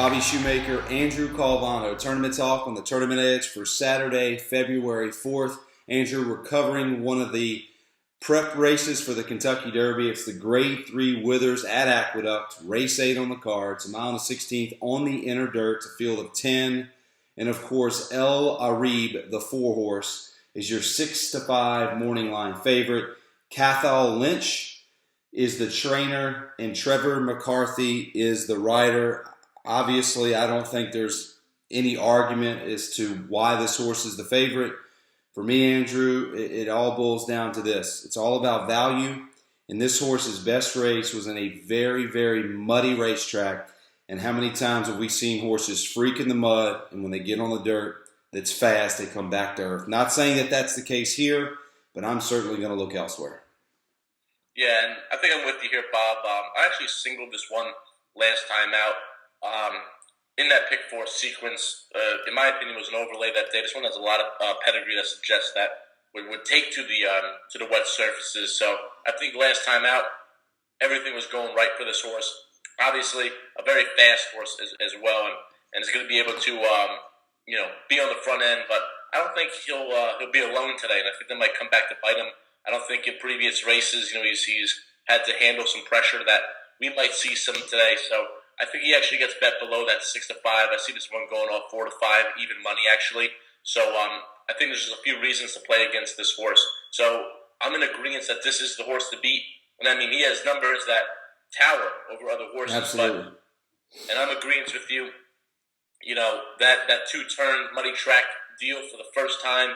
Bobby Shoemaker, Andrew Calvano. Tournament talk on the Tournament Edge for Saturday, February 4th. Andrew, we're covering one of the prep races for the Kentucky Derby. It's the Grade 3 Withers at Aqueduct, race 8 on the card. It's a mile and a 16th on the inner dirt. It's a field of 10. And of course, El Arib, the 4-horse, is your 6-5 morning line favorite. Cathal Lynch is the trainer, and Trevor McCarthy is the rider. Obviously, I don't think there's any argument as to why this horse is the favorite. For me, Andrew, it all boils down to this. It's all about value, and this horse's best race was in a very, very muddy racetrack. And how many times have we seen horses freak in the mud, and when they get on the dirt that's fast, they come back to earth? Not saying that that's the case here, but I'm certainly going to look elsewhere. Yeah, and I think I'm with you here, Bob. I actually singled this one last time out. In that pick 4 sequence, in my opinion, was an overlay that day. This one has a lot of pedigree that suggests that would take to the wet surfaces. So I think last time out, everything was going right for this horse. Obviously, a very fast horse as well, and is going to be able to be on the front end. But I don't think he'll be alone today, and I think that might come back to bite him. I don't think in previous races, he's had to handle some pressure that we might see some today. So I think he actually gets bet below that 6-5. I see this one going off 4-5, even money actually. So I think there's just a few reasons to play against this horse. So I'm in agreement that this is the horse to beat. And I mean, he has numbers that tower over other horses. Absolutely. And I'm agreeing with you. That 2-turn muddy track deal for the first time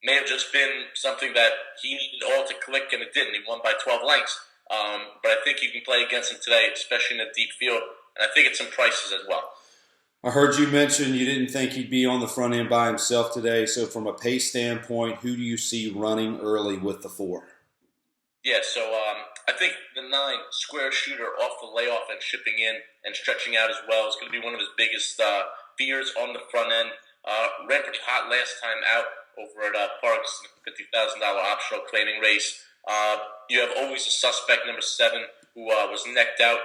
may have just been something that he needed all to click, and it didn't. He won by 12 lengths. But I think you can play against him today, especially in a deep field. And I think it's some prices as well. I heard you mention you didn't think he'd be on the front end by himself today. So from a pace standpoint, who do you see running early with the 4? Yeah, so I think the 9, Square Shooter, off the layoff and shipping in and stretching out as well, is going to be one of his biggest fears on the front end. Ran pretty hot last time out over at Parks, $50,000 optional claiming race. You have always a suspect, number 7, who was necked out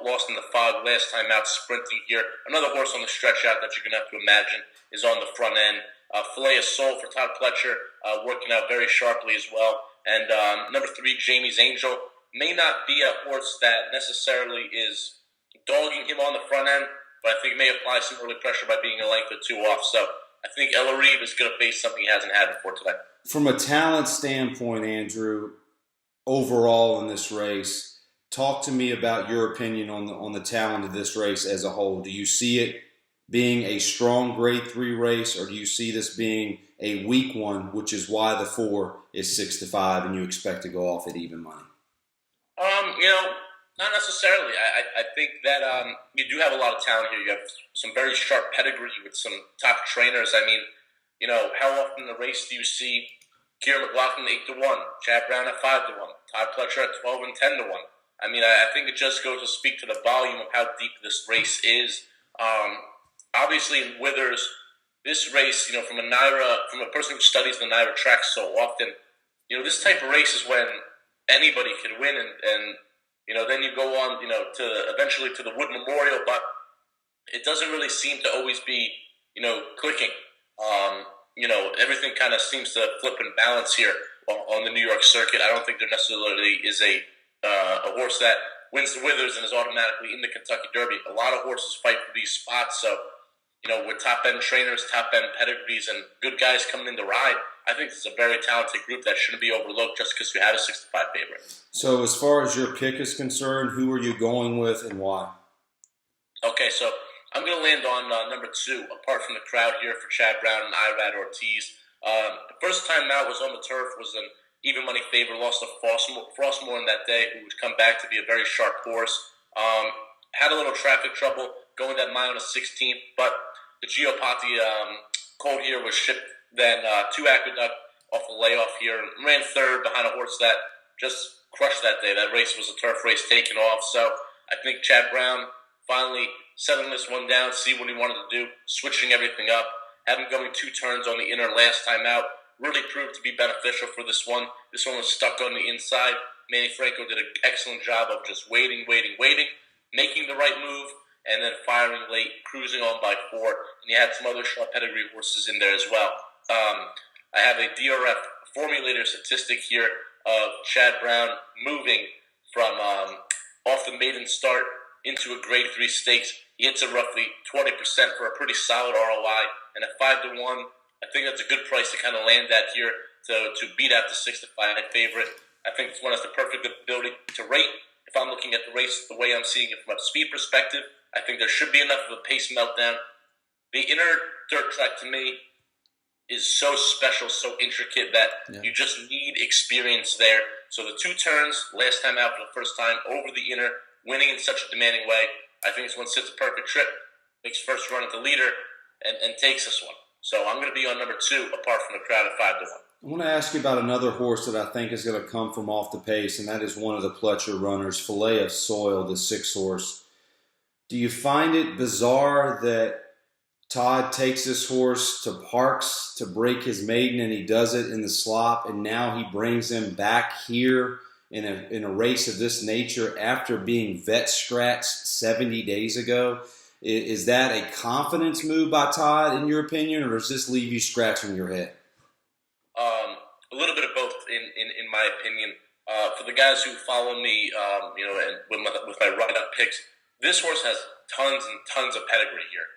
lost in the fog last time out, sprinting here. Another horse on the stretch out that you're going to have to imagine is on the front end. Filet of Soul for Todd Pletcher, working out very sharply as well. And number 3, Jamie's Angel, may not be a horse that necessarily is dogging him on the front end, but I think may apply some early pressure by being a length or 2 off. So I think El Arib is going to face something he hasn't had before today. From a talent standpoint, Andrew, overall in this race, talk to me about your opinion on the talent of this race as a whole. Do you see it being a strong Grade 3 race, or do you see this being a weak one, which is why the 4 is 6-5 and you expect to go off at even money? Not necessarily. I think that you do have a lot of talent here. You have some very sharp pedigree with some top trainers. I mean, how often in the race do you see Kieran McLaughlin 8-1, Chad Brown at 5-1, Todd Pletcher at 12 and 10-1? I mean, I think it just goes to speak to the volume of how deep this race is. Obviously, in Withers, this race, from a person who studies the NYRA track so often, this type of race is when anybody can win, and then you go on, to eventually to the Wood Memorial, but it doesn't really seem to always be, clicking. Everything kind of seems to flip and balance here on the New York circuit. I don't think there necessarily is a horse that wins the Withers and is automatically in the Kentucky Derby. A lot of horses fight for these spots, so with top-end trainers, top-end pedigrees, and good guys coming in to ride, I think it's a very talented group that shouldn't be overlooked just because you have a 6-5 favorite. So as far as your pick is concerned, who are you going with and why? Okay, so I'm going to land on number 2, apart from the crowd here, for Chad Brown and Irad Ortiz. The first time out was on the turf, was an even money favorite, lost to Frostmore in that day, who would come back to be a very sharp horse. Had a little traffic trouble going that mile and a 16th, but the Geopati colt here was shipped then to Aqueduct off the layoff here, and ran 3rd behind a horse that just crushed that day. That race was a turf race taken off, so I think Chad Brown finally settling this one down, see what he wanted to do, switching everything up, having going 2 turns on the inner last time out, really proved to be beneficial for this one. This one was stuck on the inside. Manny Franco did an excellent job of just waiting, making the right move, and then firing late, cruising on by 4, and you had some other sharp pedigree horses in there as well. I have a DRF formulator statistic here of Chad Brown moving from off the maiden start into a Grade 3 stakes. He hits it roughly 20% for a pretty solid ROI, and at 5-1, I think that's a good price to kind of land at here to beat out the 6-5 favorite. I think this one has the perfect ability to rate. If I'm looking at the race the way I'm seeing it from a speed perspective, I think there should be enough of a pace meltdown. The inner dirt track to me is so special, so intricate that you just need experience there. So the 2 turns, last time out for the first time, over the inner, winning in such a demanding way. I think this one sits a perfect trip, makes first run at the leader, and takes this one. So I'm going to be on number 2, apart from the crowd at 5-1. I want to ask you about another horse that I think is going to come from off the pace, and that is one of the Pletcher runners, Filet of Soil, the 6 horse. Do you find it bizarre that Todd takes this horse to Parks to break his maiden, and he does it in the slop, and now he brings him back here in a race of this nature after being vet scratched 70 days ago? Is that a confidence move by Todd, in your opinion, or does this leave you scratching your head? A little bit of both, in my opinion. For the guys who follow me, and with my write-up picks, this horse has tons and tons of pedigree here.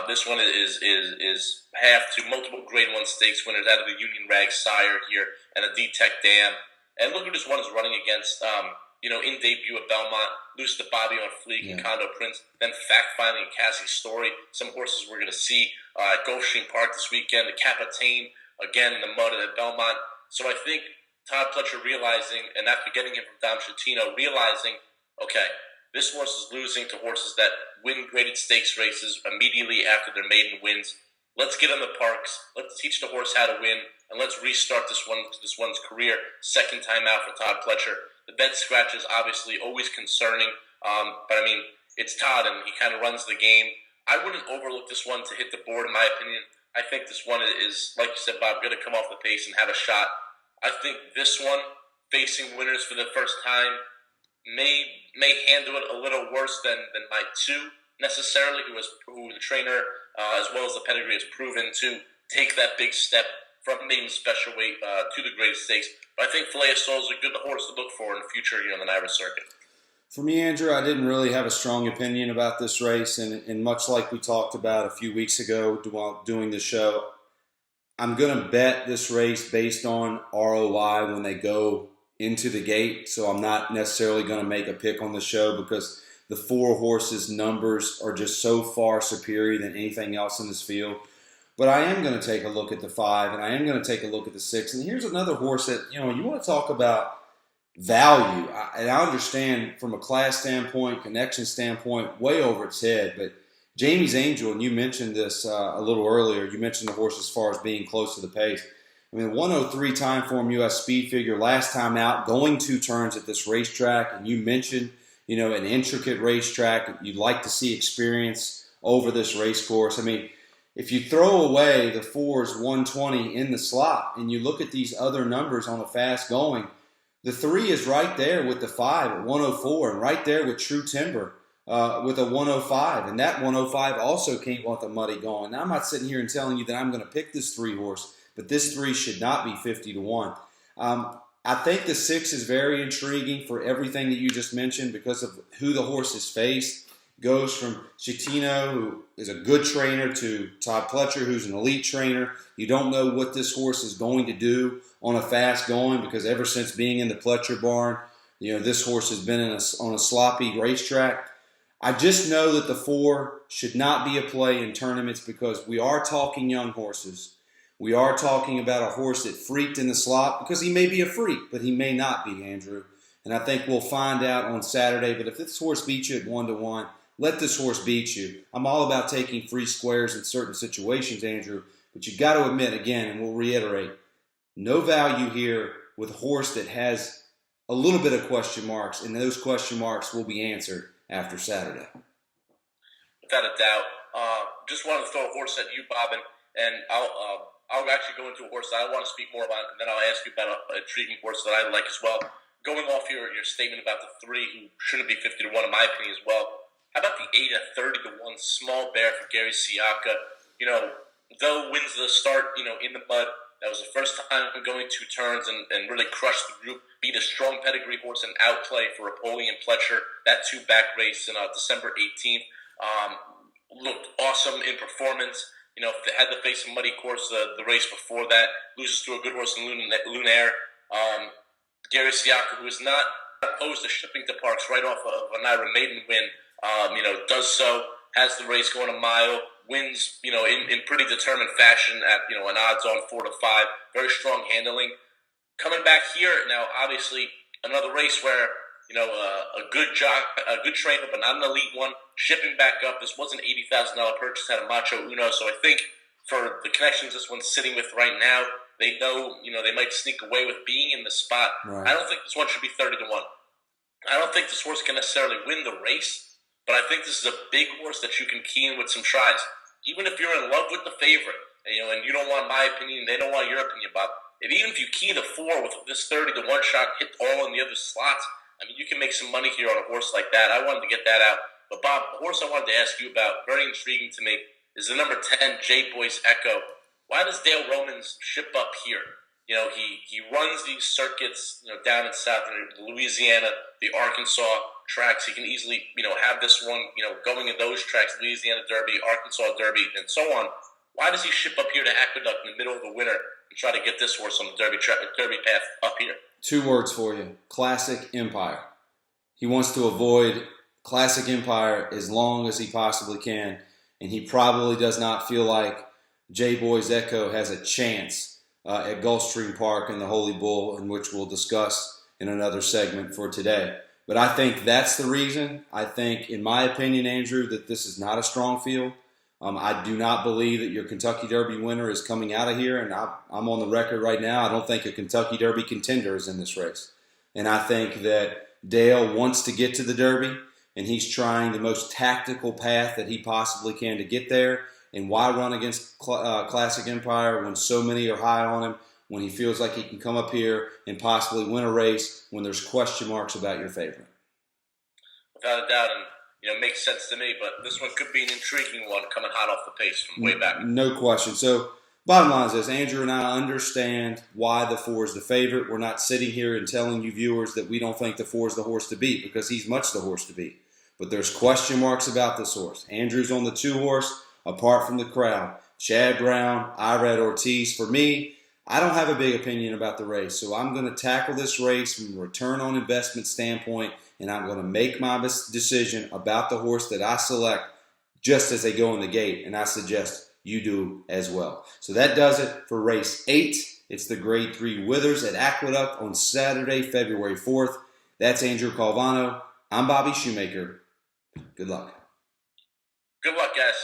This one is half to multiple Grade 1 stakes winners out of the Union Rag Sire here and a D-Tech Dam. And look who this one is running against. In debut at Belmont, lose to Bobby on Fleek and Condo Prince, then Fact Finding and Cassie's Story. Some horses we're going to see at Gulfstream Park this weekend. The Capitaine, again in the mud at Belmont. So I think Todd Pletcher realizing, and after getting him from Dom Schettino, realizing, okay, this horse is losing to horses that win graded stakes races immediately after their maiden wins. Let's get on the Parks. Let's teach the horse how to win, and let's restart this one's career. Second time out for Todd Pletcher. The vet scratch is obviously always concerning, but I mean, it's Todd, and he kind of runs the game. I wouldn't overlook this one to hit the board, in my opinion. I think this one is, like you said, Bob, going to come off the pace and have a shot. I think this one, facing winners for the first time, may handle it a little worse than my 2 necessarily, who the trainer as well as the pedigree has proven to take that big step from maiden special weight to the graded stakes. But I think Filet of Soul is a good horse to look for in the future here on the NYRA circuit. For me, Andrew, I didn't really have a strong opinion about this race, and much like we talked about a few weeks ago while doing the show, I'm going to bet this race based on ROI when they go into the gate, so I'm not necessarily going to make a pick on the show because the 4 horses' numbers are just so far superior than anything else in this field. But I am going to take a look at the 5, and I am going to take a look at the 6. And here's another horse that, you want to talk about value. And I understand from a class standpoint, connection standpoint, way over its head. But Jamie's Angel, and you mentioned this a little earlier, you mentioned the horse as far as being close to the pace. I mean, 103 time form U.S. speed figure, last time out, going 2 turns at this racetrack. And you mentioned, an intricate racetrack. You'd like to see experience over this race course. I mean, if you throw away the 4's 120 in the slot and you look at these other numbers on a fast going, the 3 is right there with the 5 at 104 and right there with True Timber with a 105. And that 105 also came with a muddy going. Now, I'm not sitting here and telling you that I'm going to pick this 3 horse, but this 3 should not be 50-1. I think the 6 is very intriguing for everything that you just mentioned because of who the horse has faced. Goes from Schettino, who is a good trainer, to Todd Pletcher, who's an elite trainer. You don't know what this horse is going to do on a fast going because ever since being in the Pletcher barn, this horse has been on a sloppy racetrack. I just know that the 4 should not be a play in tournaments because we are talking young horses. We are talking about a horse that freaked in the slop because he may be a freak, but he may not be, Andrew. And I think we'll find out on Saturday. But if this horse beats you at 1-1, let this horse beat you. I'm all about taking free squares in certain situations, Andrew. But you got to admit, again, and we'll reiterate, no value here with a horse that has a little bit of question marks, and those question marks will be answered after Saturday. Without a doubt. Just wanted to throw a horse at you, Bob, and I'll actually go into a horse that I want to speak more about, and then I'll ask you about an intriguing horse that I like as well. Going off your statement about the 3 who shouldn't be 50-1 in my opinion as well, How about the 8 at 30-1 small bear for Gary Siaka? Though wins the start, in the mud. That was the first time going 2 turns and really crushed the group. Beat a strong pedigree horse in outplay for Napoleon Pletcher. That 2-back race in December 18th. Looked awesome in performance. They had to face a muddy course the race before that. Loses to a good horse in Lunaire. Gary Siaka, who is not opposed to shipping to Parks right off of an Ira Maiden win, does so, has the race going a mile, wins, in pretty determined fashion at, an odds-on 4-5, very strong handling. Coming back here now, obviously, another race where, a good trainer, but not an elite one, shipping back up. This was an $80,000 purchase out of Macho Uno, so I think for the connections this one's sitting with right now, they know, they might sneak away with being in the spot. Right. I don't think this one should be 30-1. I don't think this horse can necessarily win the race, but I think this is a big horse that you can key in with some tries. Even if you're in love with the favorite, and you don't want my opinion, they don't want your opinion, Bob. And even if you key the 4 with this 30-1 shot, hit all in the other slots, you can make some money here on a horse like that. I wanted to get that out. But Bob, the horse I wanted to ask you about, very intriguing to me, is the number 10, J Boy's Echo. Why does Dale Romans ship up here? He runs these circuits, down in southern Louisiana, the Arkansas tracks. He can easily, have this one, going in those tracks, Louisiana Derby, Arkansas Derby, and so on. Why does he ship up here to Aqueduct in the middle of the winter and try to get this horse on the Derby path up here? 2 words for you: Classic Empire. He wants to avoid Classic Empire as long as he possibly can, and he probably does not feel like J Boy's Echo has a chance at Gulfstream Park in the Holy Bull, in which we'll discuss in another segment for today. But I think that's the reason. I think, in my opinion, Andrew, that this is not a strong field. I do not believe that your Kentucky Derby winner is coming out of here, and I'm on the record right now. I don't think a Kentucky Derby contender is in this race. And I think that Dale wants to get to the Derby, and he's trying the most tactical path that he possibly can to get there. And why run against Classic Empire when so many are high on him, when he feels like he can come up here and possibly win a race when there's question marks about your favorite? Without a doubt, and makes sense to me, but this one could be an intriguing one coming hot off the pace from way back. No question. So, bottom line is this: Andrew and I understand why the 4 is the favorite. We're not sitting here and telling you viewers that we don't think the 4 is the horse to beat, because he's much the horse to beat. But there's question marks about this horse. Andrew's on the 2 horse, apart from the crowd. Chad Brown, Irad Ortiz. For me, I don't have a big opinion about the race, so I'm going to tackle this race from a return on investment standpoint, and I'm going to make my decision about the horse that I select just as they go in the gate, and I suggest you do as well. So that does it for race 8. It's the Grade 3 Withers at Aqueduct on Saturday, February 4th. That's Andrew Calvano. I'm Bobby Shoemaker. Good luck. Good luck, guys.